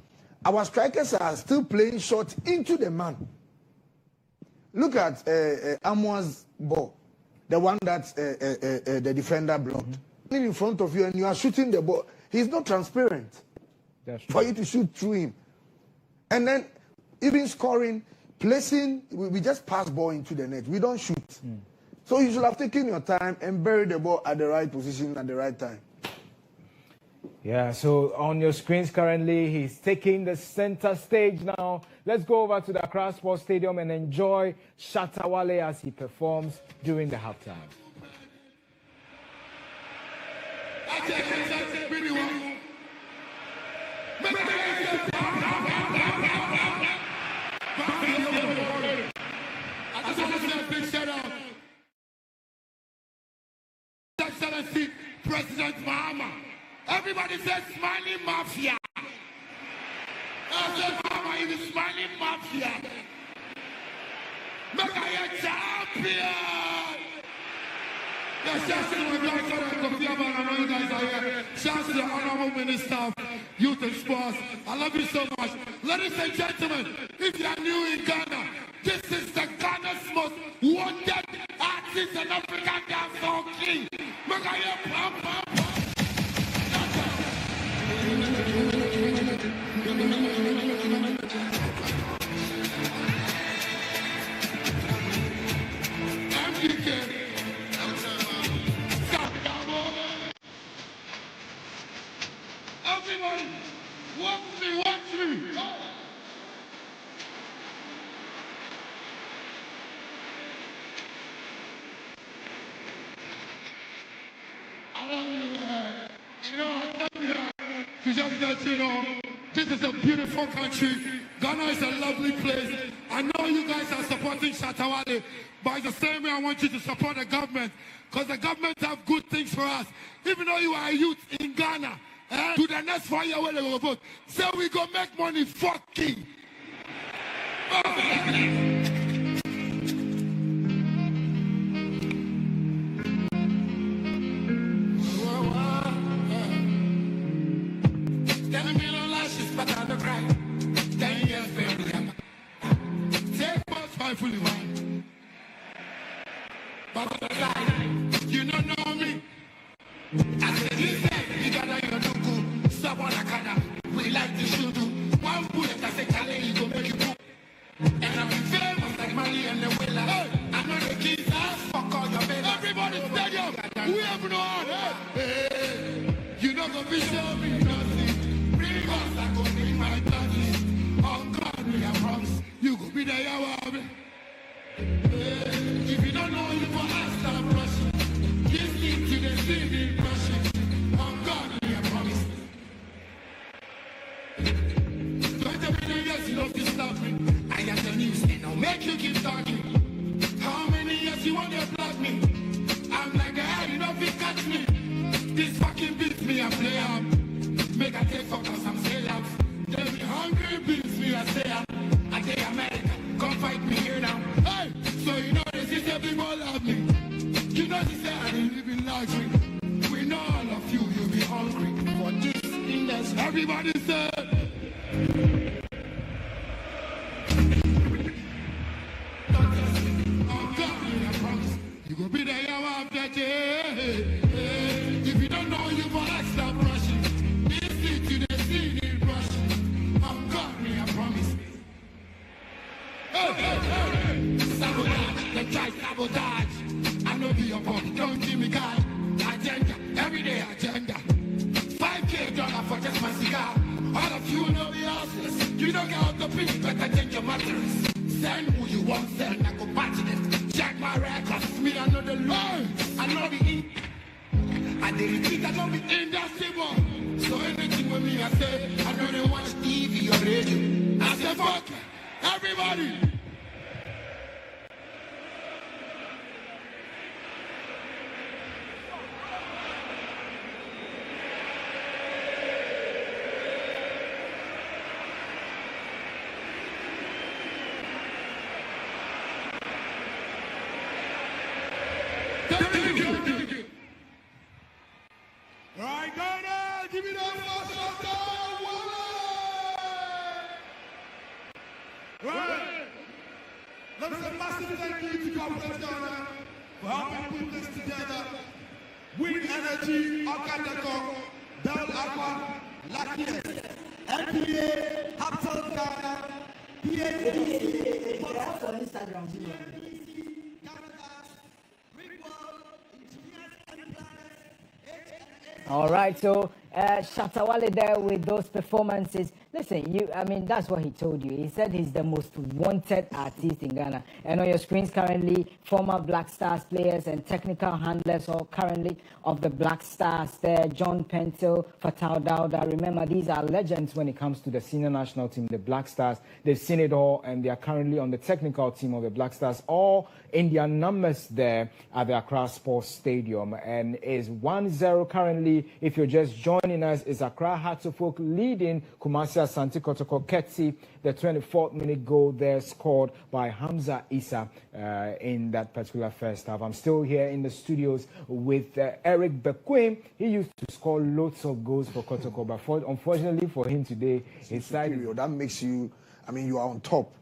our strikers are still playing short into the man. Look at Amoa's ball, the one that the defender blocked. In front of you and you are shooting the ball. He's not transparent. That's true. For you to shoot through him. And then even scoring, placing, we just pass ball into the net. We don't shoot. So you should have taken your time and buried the ball at the right position at the right time. Yeah, so on your screens currently, he's taking the center stage now. Let's go over to the Accra Sports Stadium and enjoy Shatta Wale as he performs during the halftime. Excellency President Mahama. Everybody says Smiling Mafia. I said Mahama is the Smiling Mafia. Make I a champion. Yes, shouts to my grandfather, Kofi Aban, I know you guys are here. Shouts to the Honorable Minister of Youth and Sports. I love you so much. Ladies and gentlemen, if you are new in Ghana, this is the Ghana's most wanted artist and African dancehall king. Make I a pam pam pam. Everybody, watch me. This is a beautiful country. Ghana is a lovely place. I know you guys are supporting Shatta Wale, but the same way I want you to support the government, because the government have good things for us. Even though you are a youth in Ghana, to the next 4 years when they will vote, so we go make money fucking. Fully one. But you don't know me. I said, listen, you gotta your look. Someone I kinda, we like to shoot you. One bullet, I say, Kale, you go make you go. And I'm famous like Mali and the Willa. I know the kids ask, fuck all your men. Everybody stadium, we have no one. You don't go be show me nothing. Bring us, I go bring my daddy. Oh God, we have promised. You go be there, you if you don't know, you will ask that brushing. Listen to the city brushing. On God, we have promised. 20 million years, you don't stop me. I got the news, and I'll make you keep talking. How many years you want to block me? I'm like the hell, you don't catch me. This fucking beats me, I play up. Make I take for Everybody say. You go be there, you have that. If you don't know, you for extra brushing. This city, the scene in brushing. I'm God, me, I promise. Hey. Sabotage, they try sabotage. I know be your body, don't give me God. Agenda, everyday agenda. $5,000 for just my cigar. All of you know the hustlers. You don't get out the pitch, better change your mattress. Send who you want, send, I go patch it. Check my records, me I know the law, I know the ink. I did repeat, I know the industry boy. So anything with me I say, I know they watch TV or radio. I say fuck, everybody. Right, Ghana, give it up for Asante. Right. Let us a massive thank you to Conference Ghana for helping put this together. Wind Energy, Okatakyie, Bell Aqua, Lucky, NPA, Hapton Ghana, PA. For Instagram, All right, so Shatawale there with those performances. Listen, I mean, that's what he told you. He said he's the most wanted artist in Ghana. And on your screens currently, former Black Stars players and technical handlers or currently of the Black Stars there, John Pentil, Fatal Dauda. Remember, these are legends when it comes to the senior national team, the Black Stars. They've seen it all, and they are currently on the technical team of the Black Stars, all in their numbers there at the Accra Sports Stadium. And is 1-0 currently. If you're just joining us, is Accra Hearts of Oak leading Kumasi Asante Kotoko Ketsi. The 24th minute goal there scored by Hamza Issa in that particular first half. I'm still here in the studios with Eric Bequim. He used to score loads of goals for Kotoko, but unfortunately for him today, his side... That makes you, I mean, you are on top.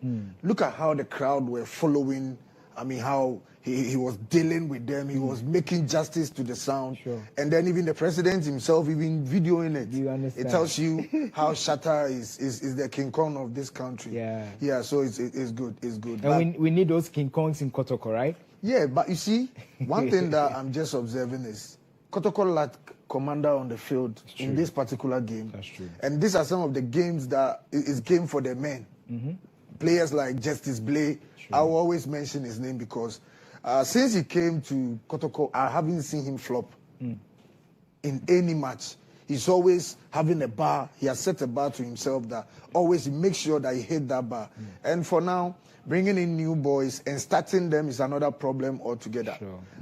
Look at how the crowd were following, I mean, how he was dealing with them. He was making justice to the sound. Sure. And then even the president himself, even videoing it. You understand? It tells you how Shatta is the King Kong of this country. Yeah. Yeah, so it's good. It's good. And we need those King Kongs in Kotoko, right? Yeah, but you see, one thing that I'm just observing is Kotoko lacked commander on the field in this particular game. That's true. And these are some of the games that is game for the men. Players like Justice Blay, I will always mention his name because since he came to Kotoko, I haven't seen him flop in any match. He's always having a bar. He has set a bar to himself that always he makes sure that he hit that bar. And for now, bringing in new boys and starting them is another problem altogether.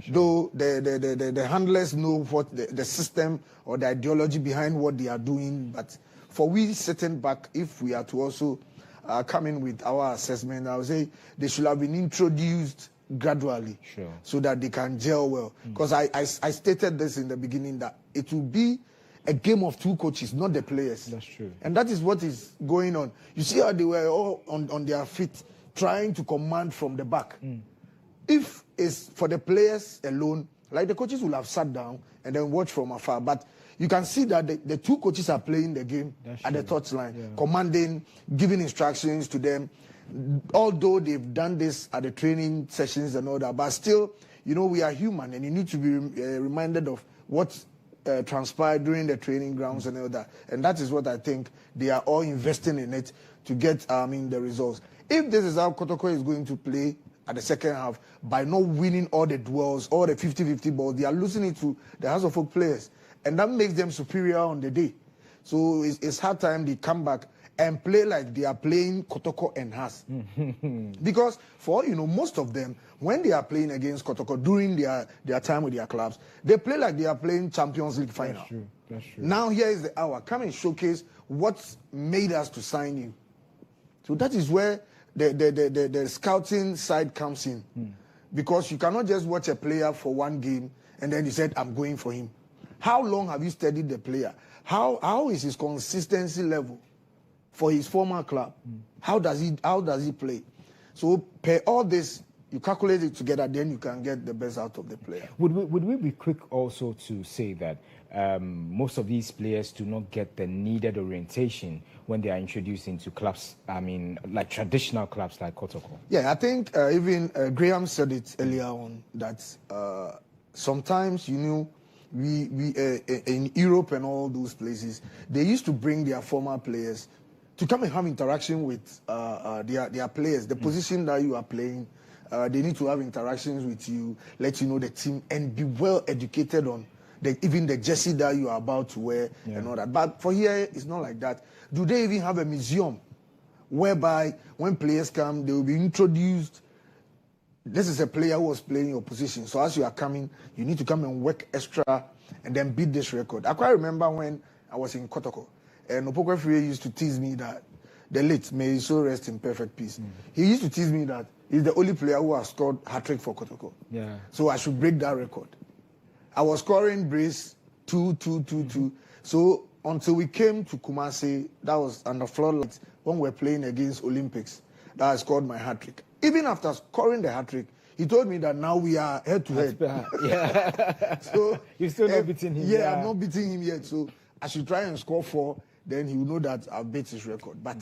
Though the handlers know what the system or the ideology behind what they are doing, but for we sitting back, if we are to also come in with our assessment, I would say they should have been introduced gradually so that they can gel well. Because I stated this in the beginning that it will be a game of two coaches, not the players. That's true. And that is what is going on. You see how they were all on their feet trying to command from the back. If it's for the players alone, like the coaches will have sat down and then watched from afar. But you can see that the two coaches are playing the game at the touchline, commanding, giving instructions to them. Although they've done this at the training sessions and all that, but still, you know, we are human and you need to be reminded of what transpired during the training grounds and all that. And that is what I think they are all investing in it to get the results. If this is how Kotoko is going to play at the second half, by not winning all the duels, all the 50-50 balls, they are losing it to the House of Folk players. And that makes them superior on the day. So it's hard time they come back and play like they are playing Kotoko and Has. Because for most of them, when they are playing against Kotoko during their time with their clubs, they play like they are playing Champions League final. That's true. That's true. Now here is the hour. Come and showcase what made us to sign you. So that is where the scouting side comes in. Because you cannot just watch a player for one game and then you said, I'm going for him. How long have you studied the player? How is his consistency level for his former club? How does he play? So per all this, you calculate it together, then you can get the best out of the player. Would we be quick also to say that most of these players do not get the needed orientation when they are introduced into clubs, I mean, like traditional clubs like Kotoko? Yeah, I think even Graham said it earlier on that sometimes, you know, we in Europe and all those places, they used to bring their former players to come and have interaction with their players, the position that you are playing. They need to have interactions with you, let you know the team, and be well educated on even the jersey that you are about to wear and all that. But for here, it's not like that. Do they even have a museum whereby when players come, they will be introduced? This is a player who was playing your position. So as you are coming, you need to come and work extra and then beat this record. I quite remember when I was in Kotoko, and Opokwe Free used to tease me that, the late, may he so rest in perfect peace. He used to tease me that he's the only player who has scored hat-trick for Kotoko. Yeah. So I should break that record. I was scoring brace 2-2-2-2. So until we came to Kumasi, that was under floodlights when we were playing against Olympics, that I scored my hat-trick. Even after scoring the hat-trick, he told me that now we are head-to-head. Yeah. So you're still not beating him. Yeah, I'm not beating him yet. So I should try and score 4. Then he will know that I've beat his record. But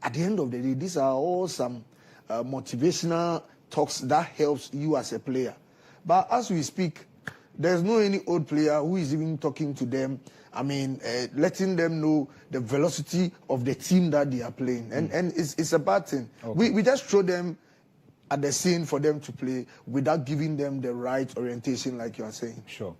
at the end of the day, these are all some motivational talks that helps you as a player. But as we speak, there's no any old player who is even talking to them. I mean, letting them know the velocity of the team that they are playing. And it's a bad thing. Okay. We just throw them at the scene for them to play without giving them the right orientation, like you are saying. Sure.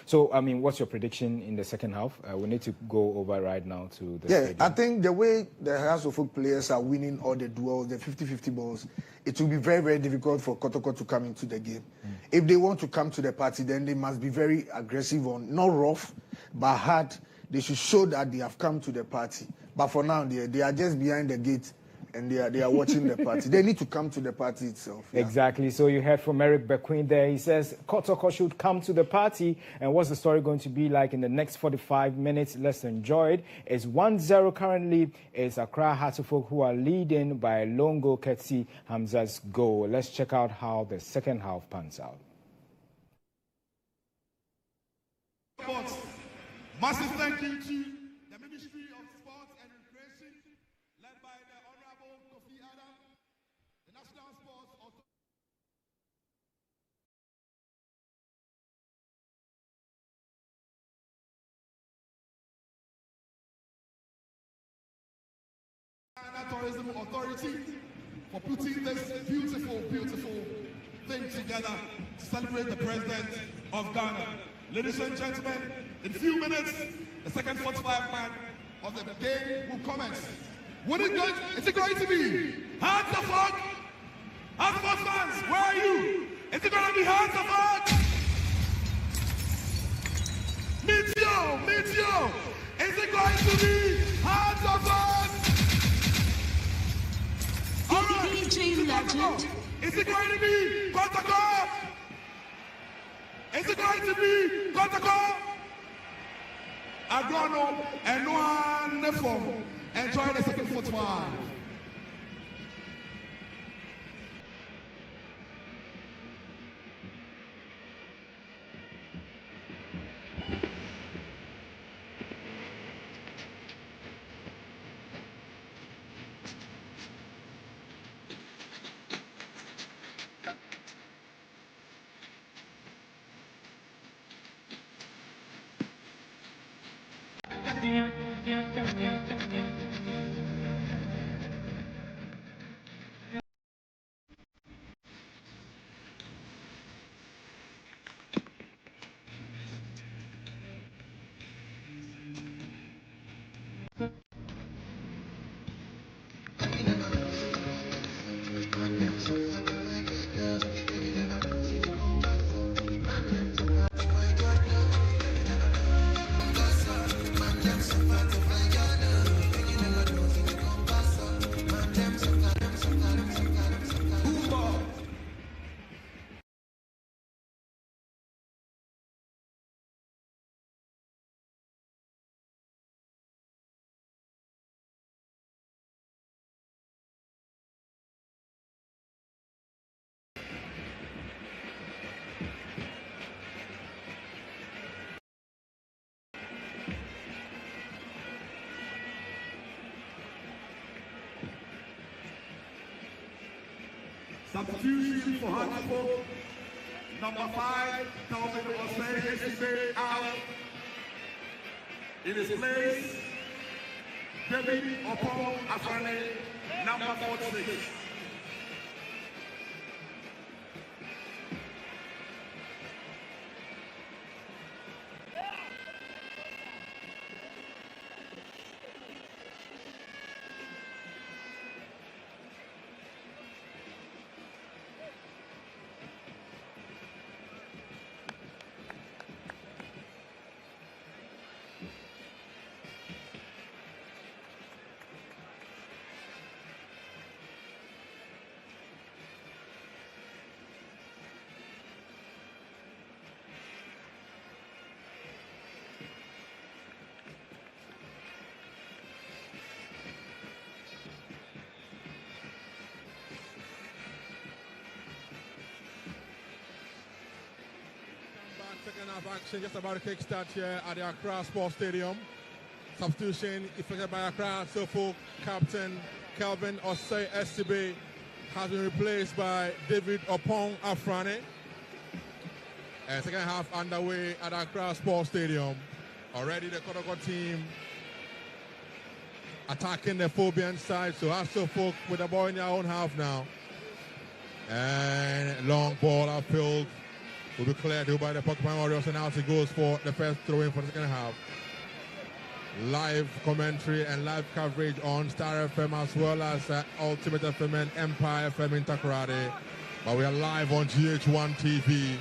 So, I mean, what's your prediction in the second half? We need to go over right now to the stadium. I think the way the House of Folk players are winning all the duels, the 50-50 balls, it will be very, very difficult for Kotoko to come into the game. If they want to come to the party, then they must be very aggressive not rough, but hard. They should show that they have come to the party. But for now, they are just behind the gate. And they are watching the party. They need to come to the party itself. Yeah. Exactly. So you heard from Eric Bequin there. He says Kotoko should come to the party. And what's the story going to be like in the next 45 minutes? Let's enjoy it. It's 1-0 currently. It's Accra Hearts of Oak who are leading by a lone goal, Ketsi Hamza's goal. Let's check out how the second half pans out. Massive thank you to the Ministry of Sports and Recreation, led by the Honorable Kofi Adam, the National Sports Authority. Tourism Authority for putting this beautiful thing together to celebrate the President of Ghana. Ladies and gentlemen, in a few minutes, the second 45 man of the game will commence. Is it going to be Hearts of Oak? Hearts of Oak fans, where are you? Is it going to be Hearts of Oak? Meet you. Is it going to be Hearts of Oak? All right. Is it going to be Kotoko? Is it going to be Kotoko? Agrono and Noah Nefo. Enjoy the second football. Substitution for Afutuo. Number 5, Calvin Osei out. In his place, David Opong Afrane, number 46. Second half action just about to kickstart here at the Accra Sports Stadium. Substitution effected by Accra Suffolk captain Kelvin Osei SCB has been replaced by David Opong Afrane. And second half underway at Accra Sports Stadium. Already the Kwadwo team attacking the Phobian side. So Suffolk with the ball in their own half now. And long ball upfield will be cleared by the Pokemon Warriors, and out it goes for the first throw-in for the second half. Live commentary and live coverage on Star FM as well as Ultimate FM and Empire FM in Takoradi. But we are live on GH1 TV.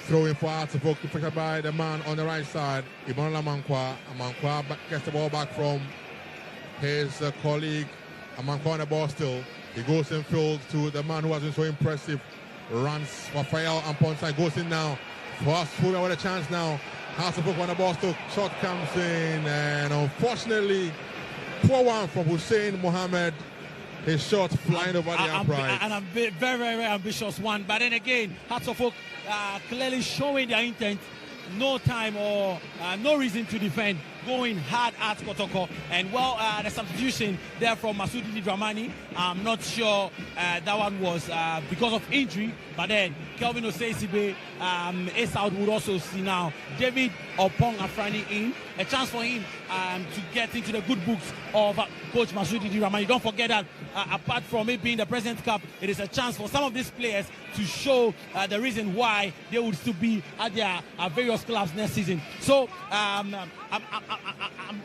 Throwing for Afutuo, picked by the man on the right side, Ibonola Amankwa. Amankwa gets the ball back from his colleague. Amankwa on the ball still. He goes in field to the man who has been so impressive. Runs Rafael and Ponsa goes in now. Fast Fuller with a chance now. Afutuo on the ball still. Shot comes in, and unfortunately, poor one from Hussein Mohammed. His shot flying over the upright. And a very, very ambitious one. But then again, Afutuo clearly showing their intent. No time or no reason to defend. Going hard at Kotoko. And well, the substitution there from Masudi Dramani. I'm not sure that one was because of injury. But then Kelvin Osei Esaud would also see now David Opong Afrane in. A chance for him to get into the good books of Coach Masudi Dramani. Don't forget that apart from it being the President's Cup, it is a chance for some of these players to show the reason why they would still be at their various clubs next season. So I'm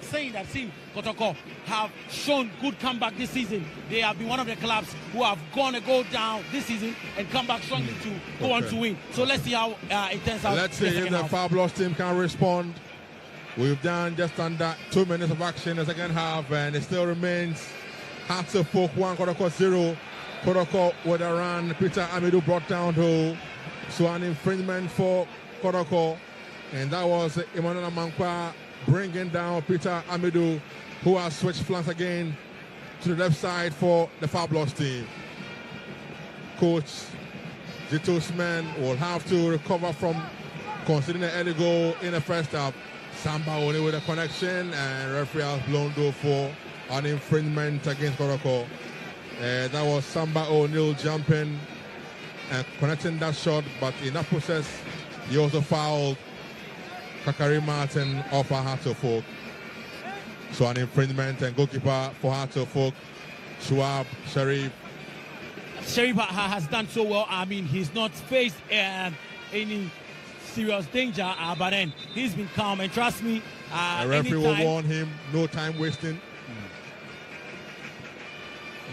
saying that Kotoko have shown good comeback this season. They have been one of the clubs who have gone to go down this season and come back strongly to go on to win. So let's see how it turns out. Let's see if the Fabulous team can respond. We've done just under 2 minutes of action in the second half, and it still remains Afutuo 1, Kotoko 0. Kotoko with a run. Peter Amidou brought down to so an infringement for Kotoko, and that was Emmanuel Amankwa bringing down Peter Amidou, who has switched flanks again to the left side for the Fabulous team. Coach Zito's men will have to recover from conceding an early goal in the first half. Samba only with a connection, and referee has blown though for an infringement against Kotoko. That was Samba O'Neill jumping and connecting that shot, but in that process, he also fouled Kakari Martin of Afutuo. So an infringement, and goalkeeper for Afutuo, Shuab Sharif. Sharif has done so well. I mean, he's not faced any serious danger, but then he's been calm, and trust me, the referee will warn him, no time wasting.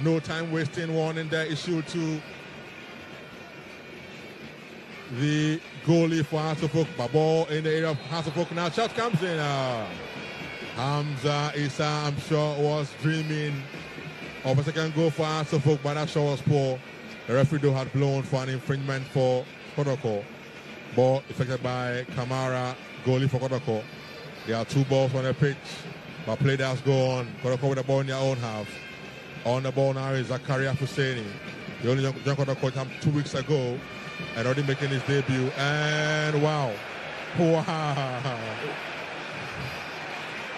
No time wasting warning there issued to the goalie for Afutuo. Ball in the area of Afutuo. Now shot comes in. Hamza Issa, I'm sure, was dreaming of a second goal for Afutuo, but that shot was poor. The referee though had blown for an infringement for Kotoko. Ball affected by Kamara, goalie for Kotoko. There are 2 balls on the pitch, but play does go on. Kotoko with the ball in their own half. On the ball now is Zakaria Husseini. The only young Kotoko came 2 weeks ago and already making his debut. And wow.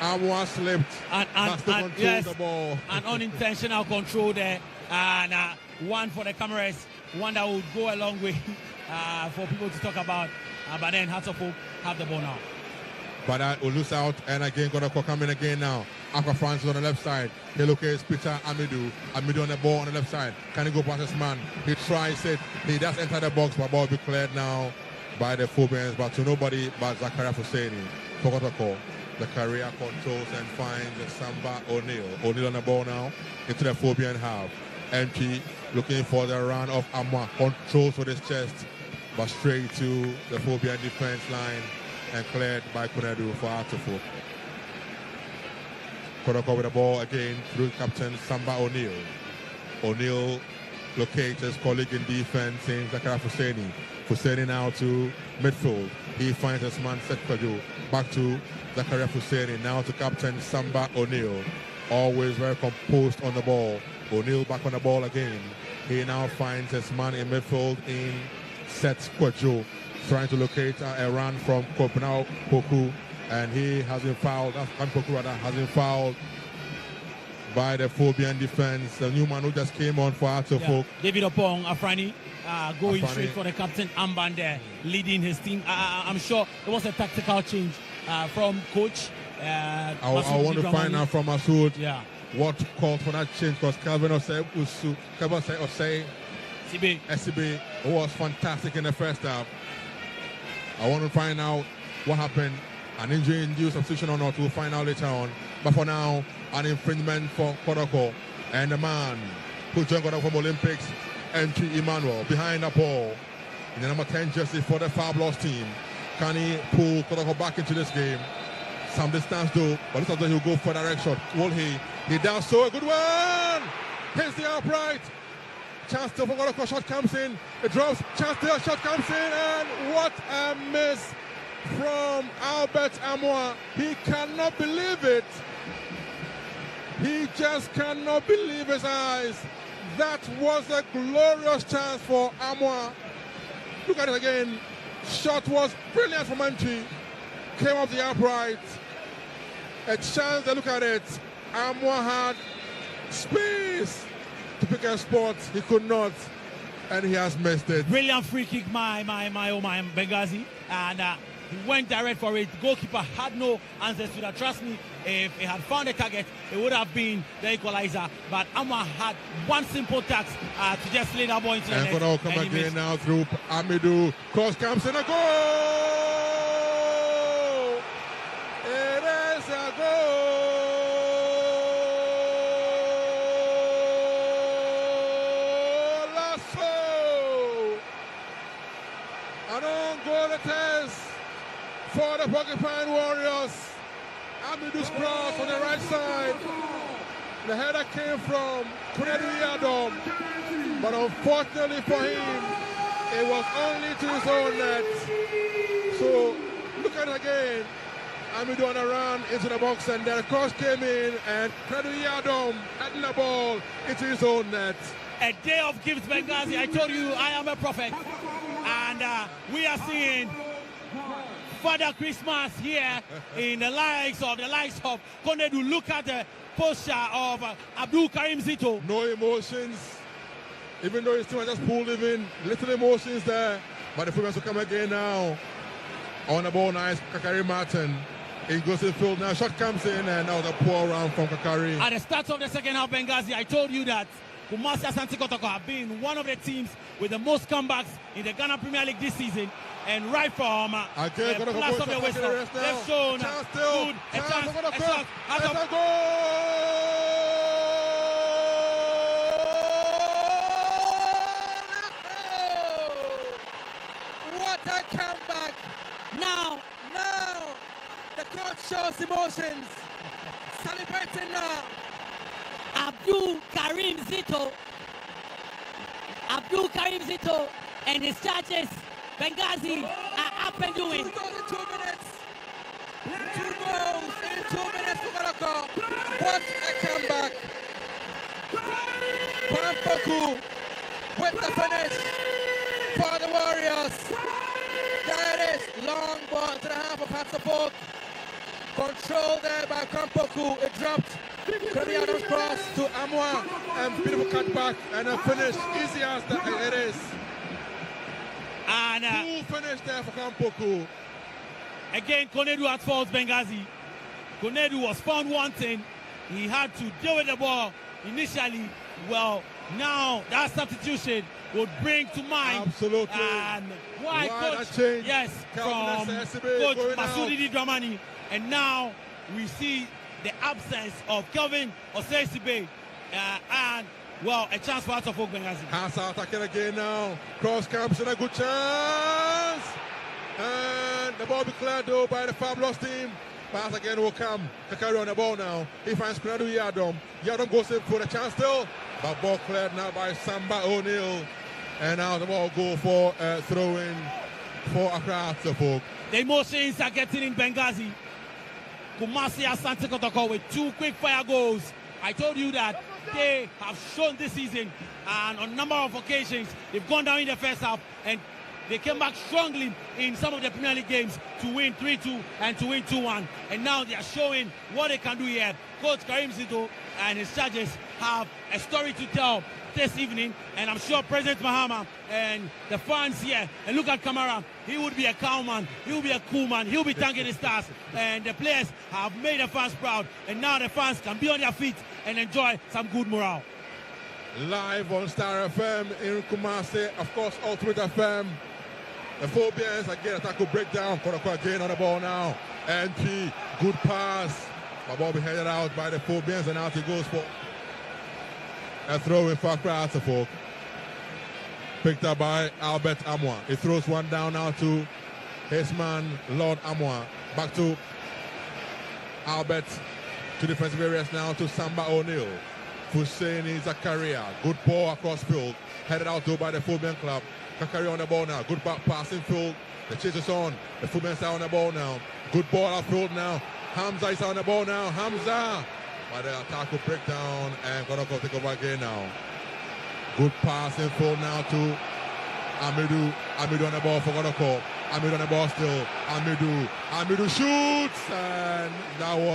Amwa slipped. And yes, the ball. An unintentional control there. And one for the cameras, one that would go a long way for people to talk about. But then Afutuo have the ball now. But that will lose out, and again, Kotoko coming again now. Aqua France on the left side. He locates Peter Amidou. Amidou on the ball on the left side. Can he go past his man? He tries it. He does enter the box, but ball will be cleared now by the Phobians, but to nobody but Zakaria Husseini. For Kotoko, the career controls and finds Samba O'Neill. O'Neill on the ball now into the Phobian half. Empty, looking for the run of Amwa. Controls with his chest, but straight to the Phobian defense line and cleared by Kunedu for Afutuo. Kotoko with the ball again through captain Samba O'Neill. O'Neill locates his colleague in defense in Zakaria Husseini. Husseini now to midfield. He finds his man Set Kwadwo. Back to Zakaria Husseini. Now to captain Samba O'Neill. Always very composed on the ball. O'Neill back on the ball again. He now finds his man in midfield in Set Kwadwo. Trying to locate a run from Kwaku, and he has been fouled. Kwaku rather has been fouled by the Phobian defense. The new man who just came on for Afutuo. Yeah. David Opong Afrani going straight for the captain Amban there, leading his team. I'm sure it was a tactical change from coach. I want to find out from Masood what called for that change, because Calvin Osei SCB was fantastic in the first half. I want to find out what happened, an injury-induced substitution or not. We'll find out later on. But for now, an infringement for Kotoko. And the man who joined Kotoko from Olympics, N.T. Emmanuel, behind the ball. In the number 10 jersey for the Fabulous team. Can he pull Kotoko back into this game? Some distance though, but this time he'll go for a direct shot. Will he? He does so. A good one! Hits the upright. Chance to Kotoko, shot comes in. It drops. Chance to shot comes in. And what a miss from Albert Amoah. He cannot believe it. He just cannot believe his eyes. That was a glorious chance for Amoah. Look at it again. Shot was brilliant from MT. Came off the upright. A chance to look at it. Amoah had space to pick a spot. He could not. And he has missed it. Brilliant free kick, my Benghazi. And he went direct for it. The goalkeeper had no answers to that. Trust me, if he had found a target, it would have been the equalizer. But Amoah had one simple task to just lay that ball into the net. And Kwadwo come again now through Amidou. Cross comes in, a goal! It is a goal! Lasso! An own goal it is for the Porcupine Warriors. Amidou's cross on the right side. The header came from Kwadwo, but unfortunately for him, it was only to his own net. So look at it again. Amidou on a run into the box, and the cross came in, and Kwadwo heading the ball into his own net. A day of gifts, Benghazi. I told you I am a prophet, and we are seeing Father Christmas here in the likes of Konedu. Look at the posture of Abdul Karim Zito. No emotions, even though his team just pulled him in. Little emotions there, but the Phobians will come again now. On the ball, nice Kakari Martin. He goes to the field now. Shot comes in, and that was a poor round from Kakari. At the start of the second half, Benghazi, I told you that Asante Kotoko have been one of the teams with the most comebacks in the Ghana Premier League this season. And right from the plus of the whistle, they've shown good a chance. What a comeback! Now, the coach shows emotions. Celebrating now. Abdul Karim Zito and his charges, Benghazi, are up and doing. 2 goals in 2 minutes. 2 goals in 2 minutes for Morocco. What a comeback. Kwaku with the finish for the Warriors. There it is. Long ball to the half of Afutuo. Controlled there by Kwaku. It dropped Kenny Adams cross to Amwa, and beautiful cut back, and a finish, easy as it is. And Two finish there for Kampoku. again, Konedu at fault Benghazi. Konedu was found wanting. He had to deal with the ball initially. Well, now that substitution would bring to mind. Absolutely. And why coach? Change. Yes, from coach Masudi Dramani. And now we see the absence of Kelvin Osesibe. And, well, a chance for Asante Benghazi. Kwanzaa attacking again now. Cross comes in a good chance. And the ball be cleared though by the fabulous team. Pass again will come to carry on the ball now. He finds Kwadwo Yadom. Yadom goes in for the chance still. But ball cleared now by Samba O'Neill. And now the ball go for throw-in for Accra Folk. The emotions are getting in Benghazi. Kumasi Asante Kotoko with 2 quick fire goals. I told you that they have shown this season, and on a number of occasions they've gone down in the first half and they came back strongly in some of the Premier League games to win 3-2 and to win 2-1. And now they are showing what they can do here. Coach Karim Zito and his charges have a story to tell this evening, and I'm sure President Mahama and the fans here, and look at Kamara, he would be a calm man, he will be a cool man, he will be thanking the stars, and the players have made the fans proud, and now the fans can be on their feet and enjoy some good morale. Live on Star FM in Kumasi, of course Ultimate FM. The Phobians again, tackle breakdown. Kotoko again on the ball now. NP, good pass. The ball be headed out by the Phobians, and out he goes for a throw in for Accra Folk. Picked up by Albert Amwa. He throws one down now to his man, Lord Amwa. Back to Albert, to defensive areas now to Samba O'Neill. Husseini Zakaria. Good ball across field. Headed out though by the Phobian club. Kakari on the ball now. Good back passing field. The chase is on. The Phobians are on the ball now. Good ball outfield now. Hamza is on the ball now. Hamza. But the attack will break down and Kotoko take over again now. Good passing field now to Amidu. Amidu on the ball for Kotoko. Amidu on the ball still. Amidu shoots, and that was